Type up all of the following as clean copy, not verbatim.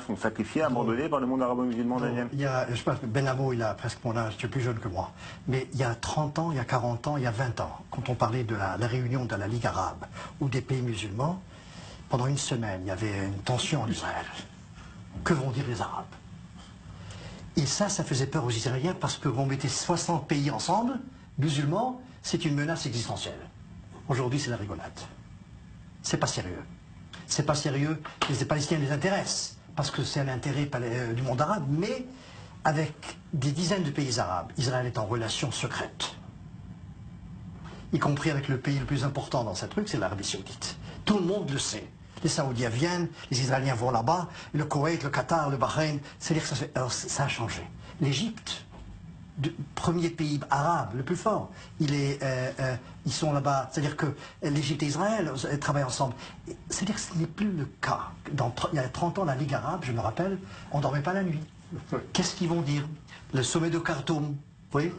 sont sacrifiés, abandonnés par le monde arabo-musulman, Daniel? Je pense que Ben Amo, il a presque mon âge, tu es plus jeune que moi. Mais il y a 30 ans, il y a 40 ans, il y a 20 ans, quand on parlait de la réunion de la Ligue arabe ou des pays musulmans, pendant une semaine, il y avait une tension en Israël. Que vont dire les Arabes? Et ça faisait peur aux Israéliens parce que on mettait 60 pays ensemble, musulmans, c'est une menace existentielle. Aujourd'hui, c'est la rigolade. C'est pas sérieux. C'est pas sérieux, les Palestiniens les intéressent, parce que c'est un intérêt du monde arabe, mais avec des dizaines de pays arabes, Israël est en relation secrète. Y compris avec le pays le plus important dans ce truc, c'est l'Arabie Saoudite. Tout le monde le sait. Les Saoudiens viennent, les Israéliens vont là-bas, le Koweït, le Qatar, le Bahreïn, c'est-à-dire que ça a changé. L'Égypte, premier pays arabe, le plus fort, ils sont là-bas, c'est-à-dire que l'Égypte et Israël travaillent ensemble. C'est-à-dire que ce n'est plus le cas. Il y a 30 ans, la Ligue arabe, je me rappelle, on ne dormait pas la nuit. Qu'est-ce qu'ils vont dire? Le sommet de Khartoum, oui,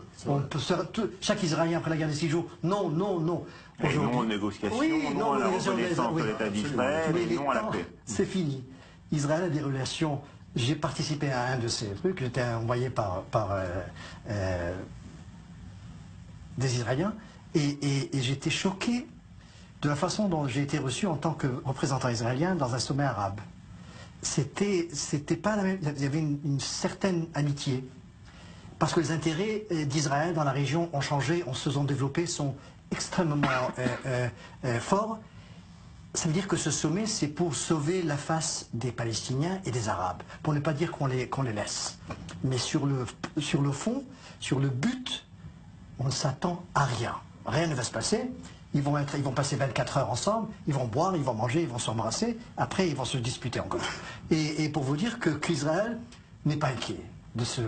chaque Israélien après la guerre des 6 jours, non, non, non. Et non aux négociations, oui, non à la reconnaissance de l'État d'Israël, et non à la paix. C'est fini. Israël a des relations. J'ai participé à un de ces trucs, j'étais envoyé par des Israéliens, et j'étais choqué de la façon dont j'ai été reçu en tant que représentant israélien dans un sommet arabe. C'était pas la même, il y avait une certaine amitié, parce que les intérêts d'Israël dans la région ont changé, se sont développés, sont extrêmement forts. Ça veut dire que ce sommet, c'est pour sauver la face des Palestiniens et des Arabes, pour ne pas dire qu'on les laisse. Mais sur le fond, sur le but, on ne s'attend à rien. Rien ne va se passer. Ils vont passer 24 heures ensemble, ils vont boire, ils vont manger, ils vont s'embrasser. Après, ils vont se disputer encore. Et pour vous dire qu'Israël n'est pas inquiet de ce